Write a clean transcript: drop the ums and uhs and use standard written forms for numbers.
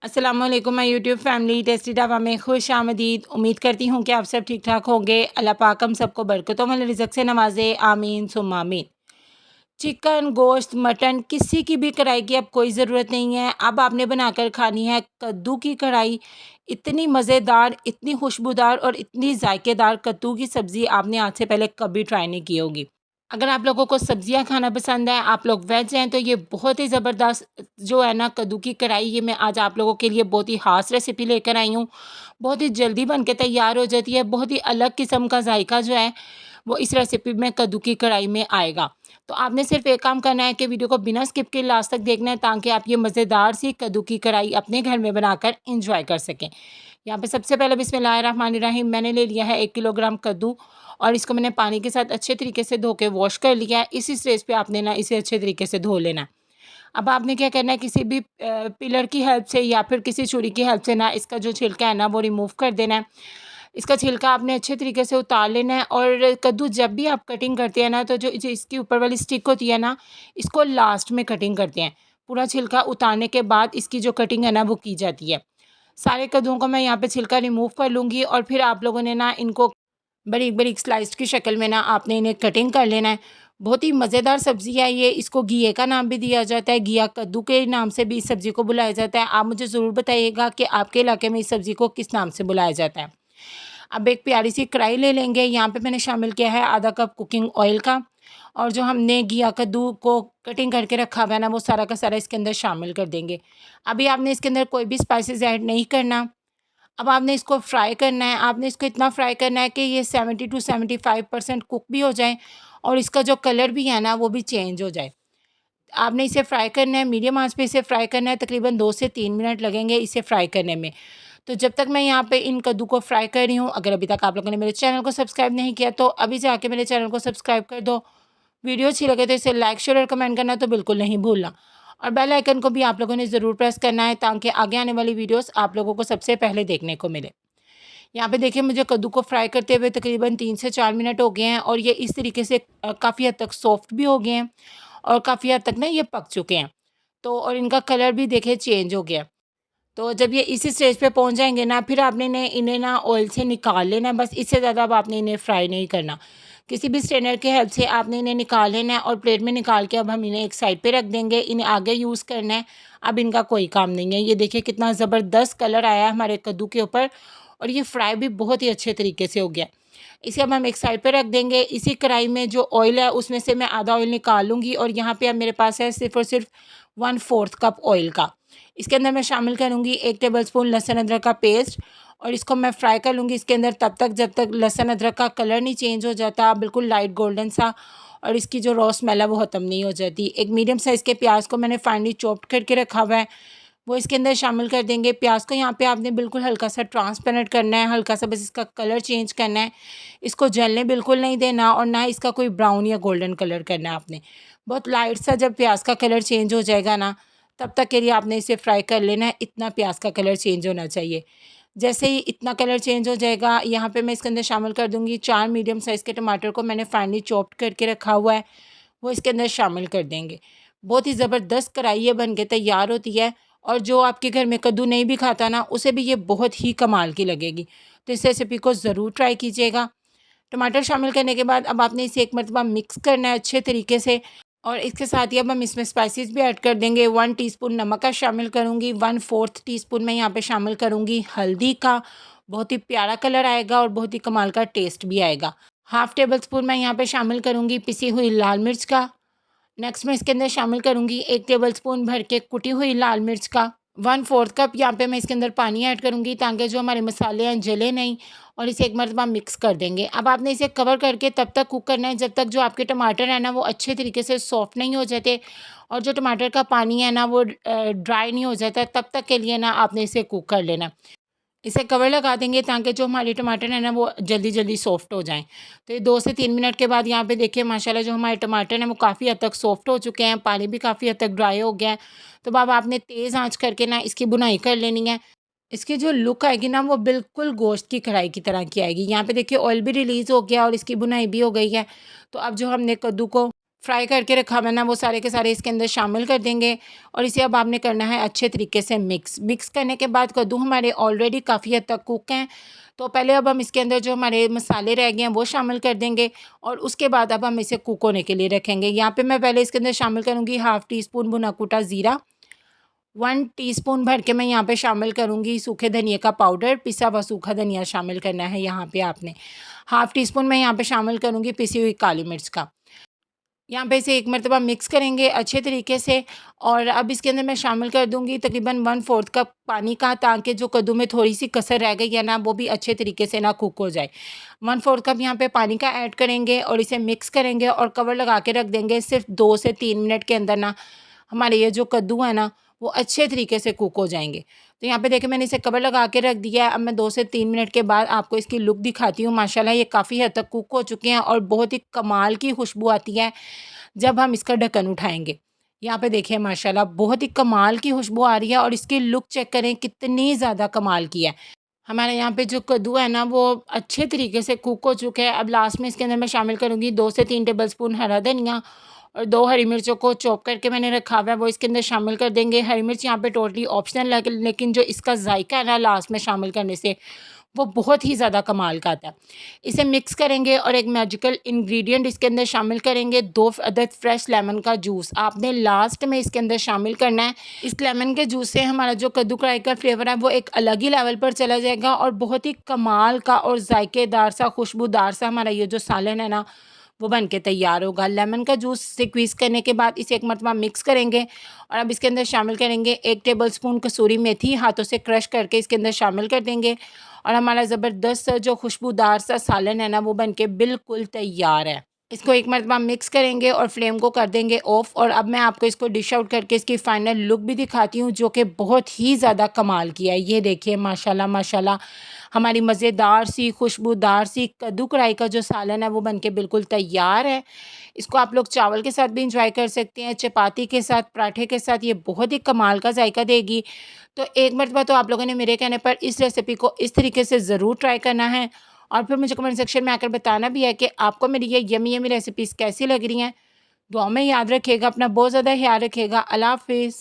अस्सलाम वालेकुम my YouTube family tasty dhaba में खुश आमदीद। उम्मीद करती हूँ कि आप सब ठीक ठाक होंगे। अल्लाह पाक हम सबको बरकतों वाले रिज़्क़ से नवाज़े, आमीन सुम्मा आमीन। चिकन, गोश्त, मटन किसी की भी कढ़ाई की अब कोई ज़रूरत नहीं है। अब आपने बनाकर खानी है कद्दू की कढ़ाई। इतनी मज़ेदार, इतनी खुशबूदार और इतनी जायकेदार कद्दू की सब्ज़ी आपने आज से पहले कभी ट्राई नहीं की होगी। अगर आप लोगों को सब्ज़ियाँ खाना पसंद है, आप लोग वेज हैं, तो ये बहुत ही ज़बरदस्त जो है ना कद्दू की कढ़ाई, ये मैं आज आप लोगों के लिए बहुत ही ख़ास रेसिपी लेकर आई हूँ। बहुत ही जल्दी बन के तैयार हो जाती है। बहुत ही अलग किस्म का जायका जो है वो इस रेसिपी में कद्दू की कढ़ाई में आएगा। तो आपने सिर्फ़ एक काम करना है कि वीडियो को बिना स्किप किए लास्ट तक देखना है, ताकि आप ये मज़ेदार सी कद्दू की कढ़ाई अपने घर में बनाकर एंजॉय कर सकें। यहाँ पे सबसे पहले बिस्मिल्लाहिर्रहमानिर्रहीम मैंने ले लिया है 1 किलोग्राम कद्दू, और इसको मैंने पानी के साथ अच्छे तरीके से धो के वॉश कर लिया है। इसी स्टेज पे आपने ना इसे अच्छे तरीके से धो लेना है। अब आपने क्या करना है, किसी भी पिलर की हेल्प से या फिर किसी छुरी की हेल्प से ना इसका जो छिलका है ना वो रिमूव कर देना है। इसका छिलका आपने अच्छे तरीके से उतार लेना है। और कद्दू जब भी आप कटिंग करते हैं ना, तो जो जो इसकी ऊपर वाली स्टिक होती है ना, इसको लास्ट में कटिंग करते हैं। पूरा छिलका उतारने के बाद इसकी जो कटिंग है ना वो की जाती है। सारे कद्दूओं को मैं यहाँ पे छिलका रिमूव कर लूँगी, और फिर आप लोगों ने ना इनको बारीक-बारीक स्लाइस्ड की शक्ल में ना आपने इन्हें कटिंग कर लेना है। बहुत ही मज़ेदार सब्ज़ी है ये, इसको घिये का नाम भी दिया जाता है, घिया कद्दू के नाम से भी इस सब्ज़ी को बुलाया जाता है। आप मुझे ज़रूर बताइएगा कि आपके इलाके में इस सब्ज़ी को किस नाम से बुलाया जाता है। अब एक प्यारी सी कढ़ाई ले लेंगे। यहाँ पे मैंने शामिल किया है आधा कप कुकिंग ऑयल का, और जो हमने घिया कद्दू को कटिंग करके रखा हुआ है ना, वो सारा का सारा इसके अंदर शामिल कर देंगे। अभी आपने इसके अंदर कोई भी स्पाइसेस ऐड नहीं करना। अब आपने इसको फ्राई करना है। आपने इसको इतना फ्राई करना है कि ये 70 टू 75% कुक भी हो जाए, और इसका जो कलर भी है ना वो भी चेंज हो जाए। आपने इसे फ्राई करना है, मीडियम आंच पे इसे फ्राई करना है। तकरीबन 2 से 3 मिनट लगेंगे इसे फ्राई करने में। तो जब तक मैं यहाँ पे इन कद्दू को फ्राई कर रही हूँ, अगर अभी तक आप लोगों ने मेरे चैनल को सब्सक्राइब नहीं किया तो अभी जाके मेरे चैनल को सब्सक्राइब कर दो। वीडियो अच्छी लगे तो इसे लाइक, शेयर और कमेंट करना तो बिल्कुल नहीं भूलना। और बेल आइकन को भी आप लोगों ने ज़रूर प्रेस करना है, ताकि आगे आने वाली वीडियोज़ आप लोगों को सबसे पहले देखने को मिले। यहाँ पे देखिए, मुझे कद्दू को फ्राई करते हुए तकरीबन 3 से 4 मिनट हो गए हैं, और ये इस तरीके से काफ़ी हद तक सॉफ्ट भी हो गए हैं, और काफ़ी हद तक ना ये पक चुके हैं। तो और इनका कलर भी देखिए चेंज हो गया। तो जब ये इसी स्टेज पे पहुँच जाएँगे ना, फिर आपने इन्हें ना ऑयल से निकाल लेना है। बस इससे ज़्यादा अब आपने इन्हें फ्राई नहीं करना। किसी भी स्ट्रेनर की हेल्प से आपने इन्हें निकाल लेना है, और प्लेट में निकाल के अब हम इन्हें एक साइड पे रख देंगे। इन्हें आगे यूज़ करना है, अब इनका कोई काम नहीं है। ये देखिए कितना ज़बरदस्त कलर आया है हमारे कद्दू के ऊपर, और ये फ्राई भी बहुत ही अच्छे तरीके से हो गया। इसे अब हम एक साइड पे रख देंगे। इसी कढ़ाई में जो ऑयल है उसमें से मैं आधा ऑयल निकाल लूँगी, और यहाँ पे अब मेरे पास है सिर्फ़ और सिर्फ 1/4 कप ऑयल का। इसके अंदर मैं शामिल करूँगी 1 टेबलस्पून लहसुन अदरक का पेस्ट, और इसको मैं फ्राई कर लूँगी इसके अंदर तब तक जब तक लहसुन अदरक का कलर नहीं चेंज हो जाता, बिल्कुल लाइट गोल्डन सा, और इसकी जो रॉ स्मेल है वो ख़त्म नहीं हो जाती। एक मीडियम साइज़ के प्याज को मैंने फाइनली चॉप्ड करके रखा हुआ है, वो इसके अंदर शामिल कर देंगे। प्याज को यहाँ पे आपने बिल्कुल हल्का सा ट्रांसपेरेंट करना है, हल्का सा बस इसका कलर चेंज करना है। इसको जलने बिल्कुल नहीं देना, और ना इसका कोई ब्राउन या गोल्डन कलर करना है आपने। बहुत लाइट सा जब प्याज का कलर चेंज हो जाएगा ना, तब तक के लिए आपने इसे फ्राई कर लेना है। इतना प्याज का कलर चेंज होना चाहिए। जैसे ही इतना कलर चेंज हो जाएगा, यहाँ पे मैं इसके अंदर शामिल कर दूँगी 4 मीडियम साइज़ के टमाटर को मैंने फाइनली चॉप्ड करके रखा हुआ है, वो इसके अंदर शामिल कर देंगे। बहुत ही ज़बरदस्त कढ़ाई ये बन के तैयार होती है, और जो आपके घर में कद्दू नहीं भी खाता ना, उसे भी ये बहुत ही कमाल की लगेगी। तो इस रेसिपी को ज़रूर ट्राई कीजिएगा। टमाटर शामिल करने के बाद अब आपने इसे एक मरतबा मिक्स करना है अच्छे तरीके से, और इसके साथ ही अब हम इसमें स्पाइसेस भी ऐड कर देंगे। 1 टीस्पून नमक का शामिल करूँगी, 1/4 टीस्पून मैं यहाँ पे शामिल करूँगी हल्दी का। बहुत ही प्यारा कलर आएगा और बहुत ही कमाल का टेस्ट भी आएगा। हाफ़ टेबल स्पून मैं यहाँ पे शामिल करूँगी पिसी हुई लाल मिर्च का। नेक्स्ट मैं इसके अंदर शामिल करूँगी 1 टेबलस्पून भर के कुटी हुई लाल मिर्च का। 1/4 कप यहाँ पे मैं इसके अंदर पानी ऐड करूँगी, ताकि जो हमारे मसाले हैं जले नहीं, और इसे एक मरतबा मिक्स कर देंगे। अब आपने इसे कवर करके तब तक कुक करना है जब तक जो आपके टमाटर हैं ना वो अच्छे तरीके से सॉफ्ट नहीं हो जाते, और जो टमाटर का पानी है ना वो ड्राई नहीं हो जाता, तब तक के लिए ना आपने इसे कुक कर लेना। इसे कवर लगा देंगे, ताकि जो हमारे टमाटर हैं ना वो जल्दी-जल्दी सॉफ्ट हो जाएँ। तो ये 2 से 3 मिनट के बाद यहाँ पे देखिए माशाल्लाह जो हमारे टमाटर हैं वो काफ़ी हद तक सॉफ्ट हो चुके हैं, पानी भी काफ़ी हद तक ड्राई हो गया है। तो अब आपने तेज़ आँच करके ना इसकी भुनाई कर लेनी है। इसकी जो लुक आएगी ना वो बिल्कुल गोश्त की कढ़ाई की तरह की आएगी। यहाँ पे देखिए ऑयल भी रिलीज़ हो गया और इसकी भुनाई भी हो गई है। तो अब जो हमने कद्दू को फ्राई करके रखा हुआ है ना, वो सारे के सारे इसके अंदर शामिल कर देंगे और इसे अब आपने करना है अच्छे तरीके से मिक्स करने के बाद कद्दू हमारे ऑलरेडी काफ़ी हद तक कुक हैं। तो पहले अब हम इसके अंदर जो हमारे मसाले रह गए हैं वो शामिल कर देंगे और उसके बाद अब हम इसे कुक होने के लिए रखेंगे। यहाँ पे मैं पहले इसके अंदर शामिल करूँगी हाफ़ टी स्पून भुना कूटा ज़ीरा, 1 टीस्पून भर के मैं यहाँ पे शामिल करूँगी सूखे धनिया का पाउडर, पिसा हुआ सूखा धनिया शामिल करना है यहाँ पे आपने। हाफ़ टी स्पून मैं यहाँ पे शामिल करूँगी पिसी हुई काली मिर्च का। यहाँ पे इसे एक मरतबा मिक्स करेंगे अच्छे तरीके से और अब इसके अंदर मैं शामिल कर दूँगी तकरीबन 1/4 कप पानी का, ताकि जो कद्दू में थोड़ी-सी कसर रह गई है ना, वो भी अच्छे तरीके से ना कुक हो जाए। 1/4 कप यहाँ पे पानी का ऐड करेंगे और इसे मिक्स करेंगे और कवर लगा के रख देंगे। सिर्फ 2 से 3 मिनट के अंदर ना हमारे ये जो कद्दू है ना, वो अच्छे तरीके से कुक हो जाएँगे। तो यहाँ पे देखिए मैंने इसे कवर लगा के रख दिया है। अब मैं 2 से 3 मिनट के बाद आपको इसकी लुक दिखाती हूँ। माशाल्लाह ये काफ़ी हद तक कुक हो चुके हैं और बहुत ही कमाल की खुशबू आती है जब हम इसका ढक्कन उठाएँगे। यहाँ पे देखिए माशाल्लाह बहुत ही कमाल की खुशबू आ रही है और इसकी लुक चेक करें कितनी ज़्यादा कमाल की है। हमारे यहाँ पे जो कद्दू है ना, वो अच्छे तरीके से कुक हो चुके हैं। अब लास्ट में इसके अंदर मैं शामिल करूँगी 2 से 3 टेबलस्पून हरा धनिया और 2 हरी मिर्चों को चॉप करके मैंने रखा हुआ है, वो इसके अंदर शामिल कर देंगे। हरी मिर्च यहाँ पे टोटली ऑप्शनल है, लेकिन जो इसका जायका है ना लास्ट में शामिल करने से, वो बहुत ही ज़्यादा कमाल का आता है। इसे मिक्स करेंगे और एक मैजिकल इंग्रेडिएंट इसके अंदर शामिल करेंगे, 2 अदद फ्रेश लेमन का जूस आपने लास्ट में इसके अंदर शामिल करना है। इस लेमन के जूस से हमारा जो कद्दू कढ़ाई का फ्लेवर है वो एक अलग ही लेवल पर चला जाएगा और बहुत ही कमाल का और जायकेदार सा, खुशबूदार सा हमारा ये जो सालन है ना, वो बन के तैयार होगा। लेमन का जूस स्क्वीज़ करने के बाद इसे एक मरतबा मिक्स करेंगे और अब इसके अंदर शामिल करेंगे 1 टेबलस्पून कसूरी मेथी, हाथों से क्रश करके इसके अंदर शामिल कर देंगे और हमारा ज़बरदस्त सा जो खुशबूदार सा सालन है ना, वो बन के बिल्कुल तैयार है। इसको एक मरतबा मिक्स करेंगे और फ्लेम को कर देंगे ऑफ़ और अब मैं आपको इसको डिश आउट करके इसकी फ़ाइनल लुक भी दिखाती हूँ, जो कि बहुत ही ज़्यादा कमाल की है। ये देखिए माशाल्लाह माशाल्लाह हमारी मज़ेदार सी, खुशबूदार सी कद्दू कढ़ाई का जो सालन है वो बनके बिल्कुल तैयार है। इसको आप लोग चावल के साथ भी एंजॉय कर सकते हैं, चपाती के साथ, पराठे के साथ, ये बहुत ही कमाल का जायका देगी। तो एक मरतबा तो आप लोगों ने मेरे कहने पर इस रेसिपी को इस तरीके से ज़रूर ट्राई करना है और फिर मुझे कमेंट सेक्शन में आकर बताना भी है कि आपको मेरी ये यम्मी यम्मी रेसिपीज़ कैसी लग रही हैं। दुआ में याद रखिएगा, अपना बहुत ज़्यादा ख्याल रखिएगा। अल्लाह हाफ़िज़।